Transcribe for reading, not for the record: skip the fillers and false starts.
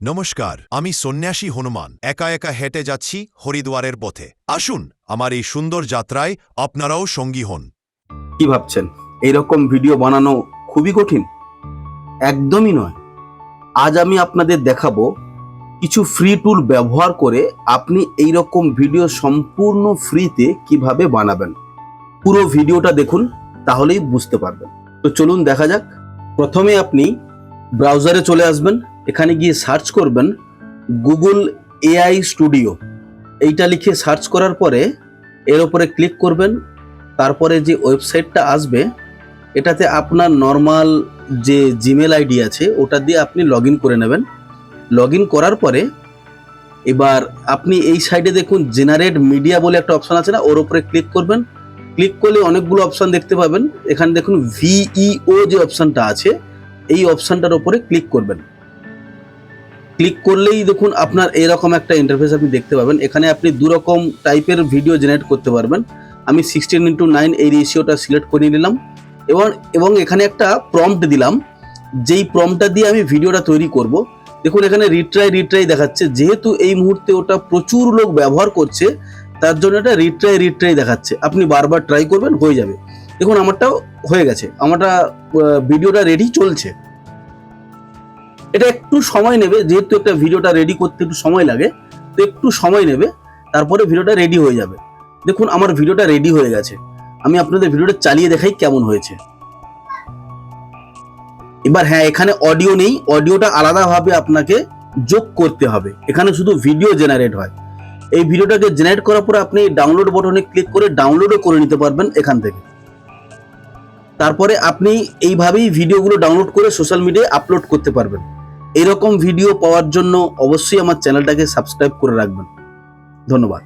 নমস্কার, আমি সন্ন্যাসী হনুমান একা একা হেঁটে যাচ্ছি হরিদ্বারের পথে। আসুন আমার এই সুন্দর যাত্রায় আপনারাও সঙ্গী হন। কি ভাবছেন এইরকম ভিডিও বানানো খুবই কঠিন? একদমই নয়। আজ আমি আপনাদের দেখাবো কিছু ফ্রি টুল ব্যবহার করে আপনি এইরকম ভিডিও সম্পূর্ণ ফ্রিতে কিভাবে বানাবেন। পুরো ভিডিওটা দেখুন, তাহলেই বুঝতে পারবেন। তো চলুন দেখা যাক। প্রথমে আপনি ব্রাউজারে চলে আসবেন, এখানে গিয়ে সার্চ করবেন গুগল এআই স্টুডিও। এইটা লিখে সার্চ করার পরে এর উপরে ক্লিক করবেন। তারপরে যে ওয়েবসাইটটা আসবে এটাতে আপনার নর্মাল যে জিমেল আইডি আছে ওটা দিয়ে আপনি লগ ইন করে নেবেন। লগ ইন করার পরে এবার আপনি এই সাইডে দেখুন জেনারেট মিডিয়া বলে একটা অপশন আছে না, ওর উপরে ক্লিক করবেন। ক্লিক করলে অনেকগুলো অপশন দেখতে পাবেন। এখানে দেখুন ভিইও যে অপশনটা আছে এই অপশনটার উপরে ক্লিক করবেন। ক্লিক করলেই দেখুন আপনার এরকম একটা ইন্টারফেস আপনি দেখতে পাবেন। এখানে আপনি দু রকম টাইপের ভিডিও জেনারেট করতে পারবেন। আমি 16:9 এই রেশিওটা সিলেক্ট করে নিলাম এবং এখানে একটা প্রম্পট দিলাম, যেই প্রম্পটটা দিয়ে আমি ভিডিওটা তৈরি করব। দেখুন এখানে রিট্রাই দেখাচ্ছে, যেহেতু এই মুহূর্তে ওটা প্রচুর লোক ব্যবহার করছে তার জন্য এটা রিট্রাই দেখাচ্ছে। আপনি বারবার ট্রাই করবেন, হয়ে যাবে। দেখুন আমারটাও হয়ে গেছে, আমারটা ভিডিওটা রেডি চলছে। এটা একটু সময় নেবে, যেহেতু একটা ভিডিওটা রেডি করতে একটু সময় লাগে, তো একটু সময় নেবে, তারপরে ভিডিওটা রেডি হয়ে যাবে। দেখুন আমার ভিডিওটা রেডি হয়ে গেছে। আমি আপনাদের ভিডিওটা চালিয়ে দেখাই কেমন হয়েছে। এবার হ্যাঁ, এখানে অডিও নেই, অডিওটা আলাদাভাবে আপনাকে যোগ করতে হবে। এখানে শুধু ভিডিও জেনারেট হয়। এই ভিডিওটাকে জেনারেট করার পরে আপনি ডাউনলোড বাটনে ক্লিক করে ডাউনলোডও করে নিতে পারবেন এখান থেকে। তারপরে আপনি এইভাবেই ভিডিওগুলো ডাউনলোড করে সোশ্যাল মিডিয়ায় আপলোড করতে পারবেন। এরকম ভিডিও পাওয়ার জন্য অবশ্যই আমার চ্যানেলটাকে সাবস্ক্রাইব করে রাখবেন। ধন্যবাদ।